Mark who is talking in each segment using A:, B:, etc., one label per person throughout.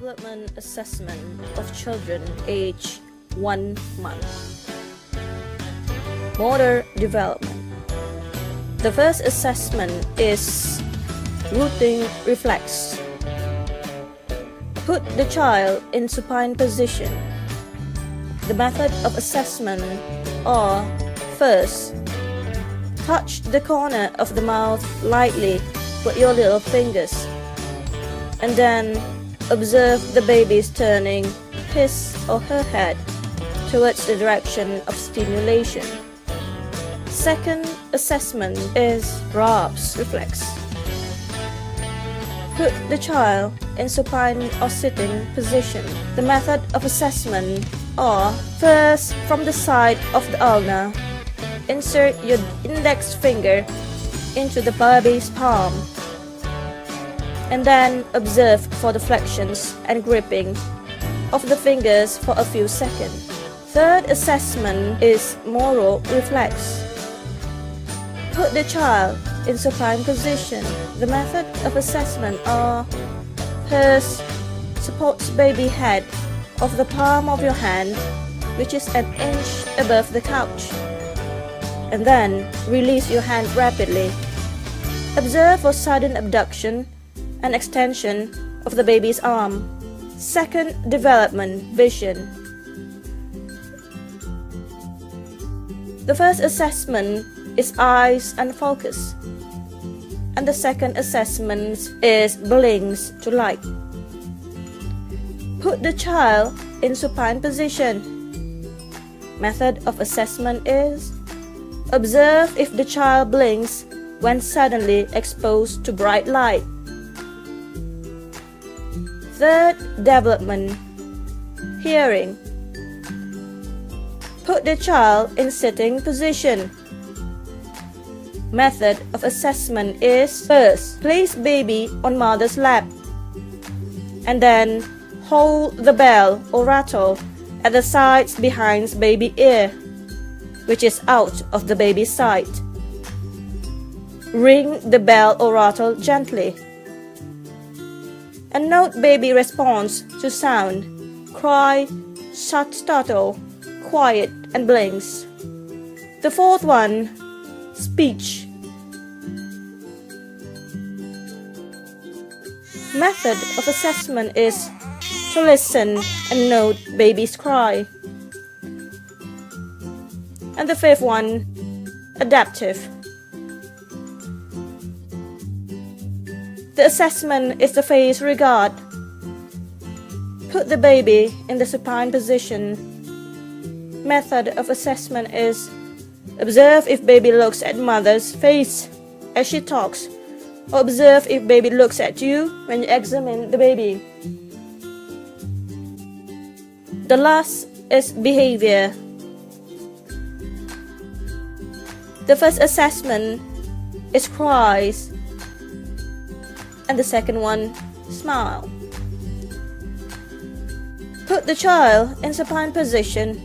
A: Development assessment of children age 1 month. Motor development. The first assessment is rooting reflex. Put the child in supine position. The method of assessment are: first, touch the corner of the mouth lightly with your little fingers, and then observe the baby's turning his or her head towards the direction of stimulation. Second assessment is grasp reflex. Put the child in supine or sitting position. The method of assessment are: first, from the side of the ulna, insert your index finger into the baby's palm, and then observe for the flexions and gripping of the fingers for a few seconds. Third assessment is motor reflex. Put the child in supine position. The method of assessment are: first, support baby head of the palm of your hand, which is an inch above the couch, and then release your hand rapidly. Observe for sudden abduction and extension of the baby's arm. Second development, vision. The first assessment is eyes and focus, and the second assessment is blinks to light. Put the child in supine position. Method of assessment is: observe if the child blinks when suddenly exposed to bright light. Third development, hearing. Put the child in sitting position. Method of assessment is: first, place baby on mother's lap, and then hold the bell or rattle at the sides behind baby ear, which is out of the baby's sight. Ring the bell or rattle gently, and note baby response to sound: cry, startle, quiet, and blinks. The fourth one, speech. Method of assessment is to listen and note baby's cry. And the fifth one, adaptive. The assessment is the face regard. Put the baby in the supine position. Method of assessment is: observe if baby looks at mother's face as she talks, or observe if baby looks at you when you examine the baby. The last is behavior. The first assessment is cries, and the second one, smile. Put the child in supine position.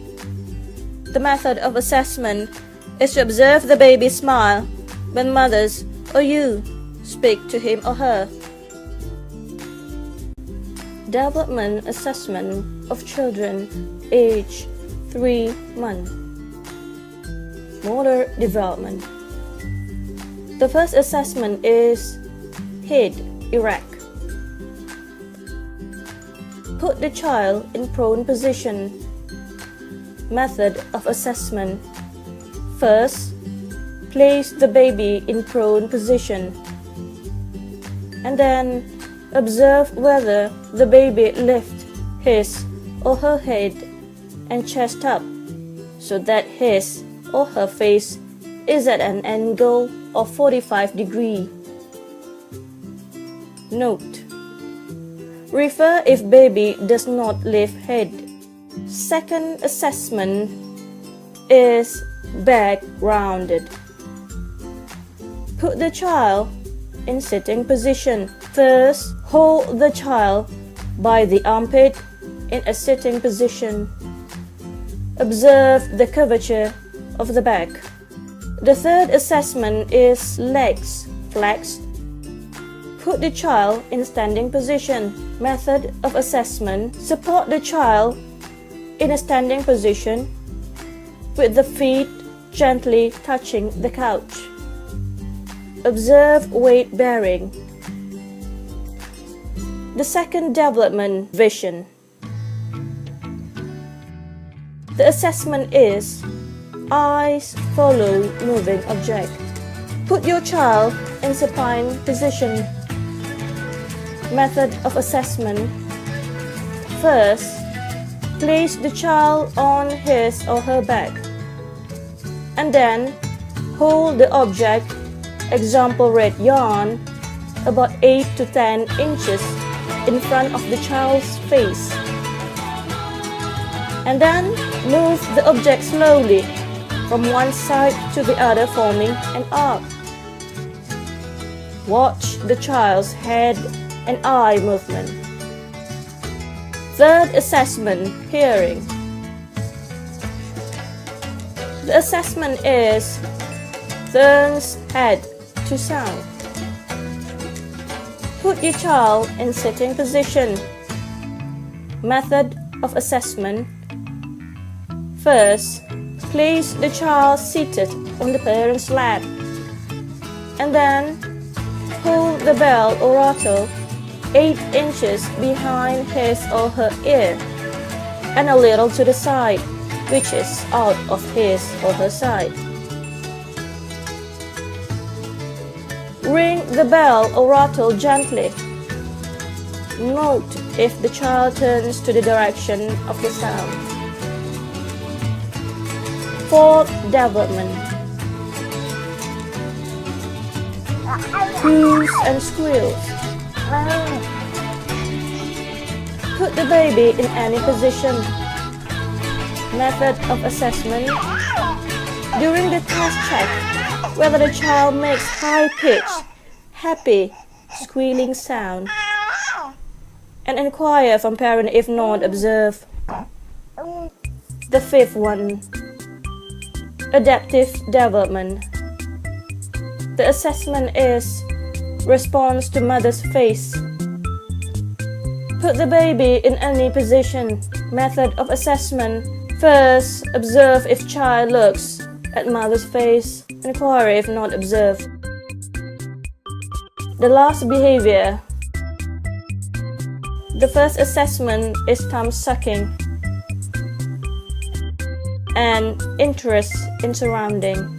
A: The method of assessment is to observe the baby smile when mothers or you speak to him or her. Development assessment of children age 3 months. Motor development. The first assessment is head erect. Put the child in prone position. Method of assessment: first, place the baby in prone position, and then observe whether the baby lifts his or her head and chest up so that his or her face is at an angle of 45 degrees. Note: refer if baby does not lift head. Second assessment is back rounded. Put the child in sitting position. First, hold the child by the armpit in a sitting position. Observe the curvature of the back. The third assessment is legs flexed. Put the child in standing position. Method of assessment. Support the child in a standing position with the feet gently touching the couch. Observe weight bearing. The second development, vision. The assessment is eyes follow moving object. Put your child in supine position. Method of assessment. First, place the child on his or her back, and then hold the object, example red yarn, about 8 to 10 inches in front of the child's face, and then move the object slowly from one side to the other, forming an arc. Watch the child's head and eye movement. Third assessment, hearing. The assessment is turns head to sound. Put your child in sitting position. Method of assessment. First, place the child seated on the parent's lap, and then hold the bell or rattle 8 inches behind his or her ear and a little to the side, which is out of his or her side. Ring the bell or rattle gently. Note if the child turns to the direction of the sound. Fourth development. Coos and squeals. Put the baby in any position. Method of assessment. During the test, check whether the child makes high-pitched, happy, squealing sound, and inquire from parent. If not, observe. The fifth one, adaptive development. The assessment is response to mother's face. Put the baby in any position. Method of assessment. First, observe if child looks at mother's face. Inquire if not, observe. The last behavior. The first assessment is thumb sucking and interest in surrounding.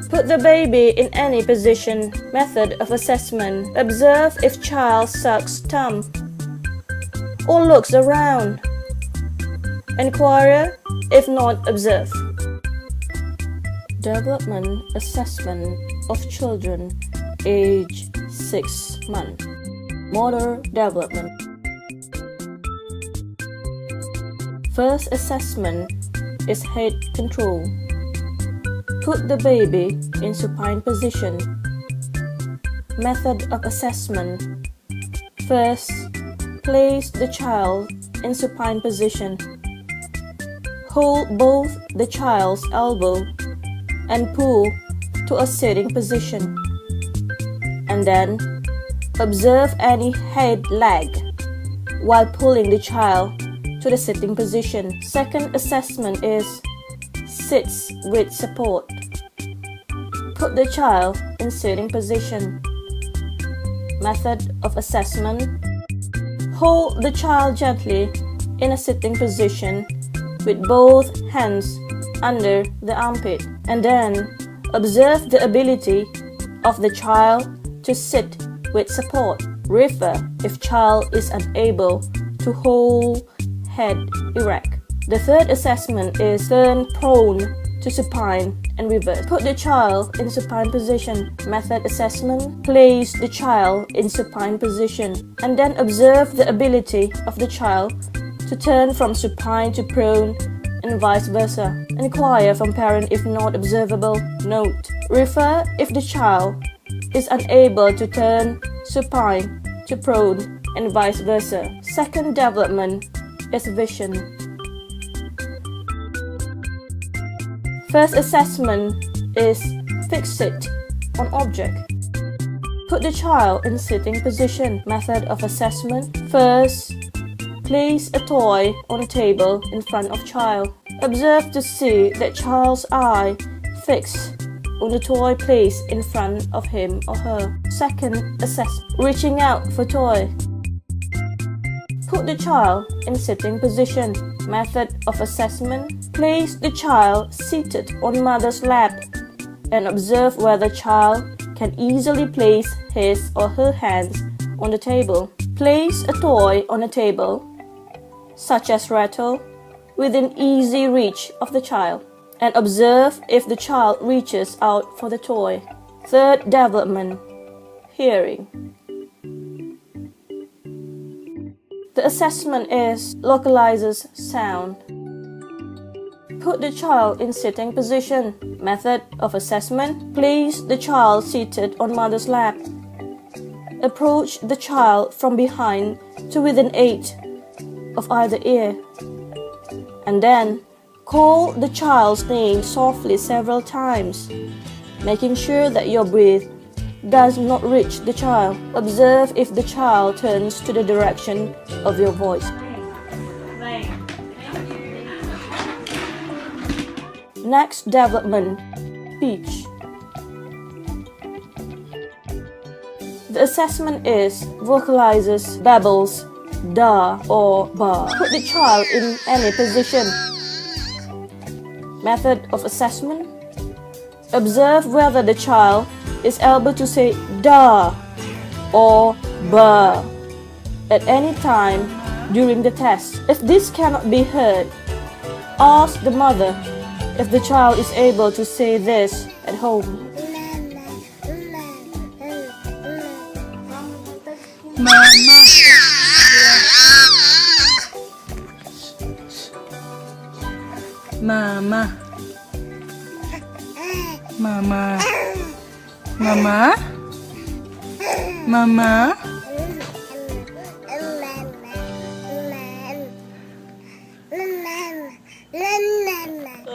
A: Put the baby in any position. Method of assessment. Observe if child sucks thumb or looks around. Inquire, if not, observe. Development assessment of children age 6 months. Motor development. First assessment is head control. Put the baby in supine position. Method of assessment. First, place the child in supine position. Hold both the child's elbow and pull to a sitting position. And then, observe any head lag while pulling the child to the sitting position. Second assessment is sits with support. Put the child in sitting position. Method of assessment. Hold the child gently in a sitting position with both hands under the armpit, and then observe the ability of the child to sit with support. Refer if child is unable to hold head erect. The third assessment is turn prone to supine and reverse. Put the child in supine position. Method assessment. Place the child in supine position and then observe the ability of the child to turn from supine to prone and vice versa. Inquire from parent if not observable. Note. Refer if the child is unable to turn supine to prone and vice versa. Second development is vision. First assessment is fixate on object. Put the child in sitting position. Method of assessment. First, place a toy on a table in front of child. Observe to see that child's eye fixed on the toy placed in front of him or her. Second, assess. Reaching out for toy. Put the child in sitting position. Method of assessment. Place the child seated on mother's lap and observe whether child can easily place his or her hands on the table. Place a toy on a table, such as rattle, within easy reach of the child, and observe if the child reaches out for the toy. Third development, hearing. The assessment is localizes sound. Put the child in sitting position. Method of assessment. Place the child seated on mother's lap. Approach the child from behind to within 8 of either ear. And then call the child's name softly several times, making sure that your breath does not reach the child. Observe if the child turns to the direction of your voice. Next development, speech. The assessment is vocalizes, babbles, da or ba. Put the child in any position. Method of assessment. Observe whether the child is able to say da or ba at any time during the test. If this cannot be heard, ask the mother if the child is able to say this at home.
B: Mama. Mama. Mama. Mama. Mama.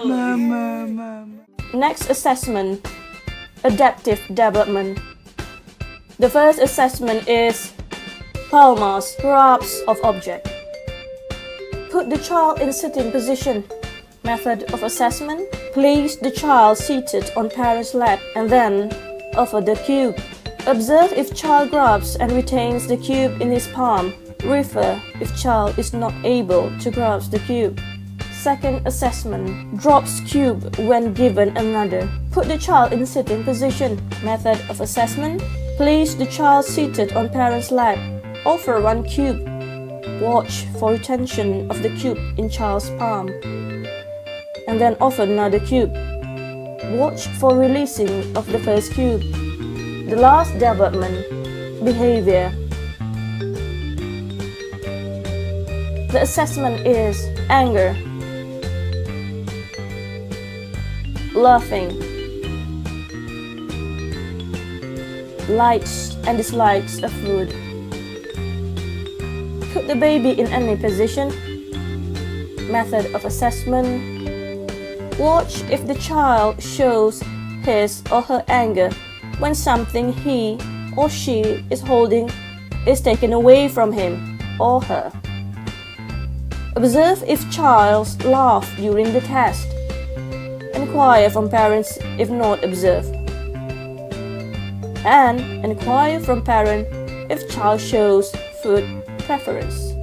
B: Mama.
A: Next assessment, adaptive development. The first assessment is palmas, grabs of object. Put the child in sitting position. Method of assessment. Place the child seated on parent's lap and then offer the cube. Observe if child grabs and retains the cube in his palm. Refer if child is not able to grasp the cube. Second assessment, drops cube when given another. Put the child in sitting position. Method of assessment. Place the child seated on parent's lap. Offer one cube. Watch for retention of the cube in child's palm. And then offer another cube. Watch for releasing of the first cube. The last development, behavior. The assessment is anger, laughing, likes and dislikes of food. Put the baby in any position. Method of assessment. Watch if the child shows his or her anger when something he or she is holding is taken away from him or her. Observe if child laughs during the test. Inquire from parents if not observed. And inquire from parent if child shows food preference.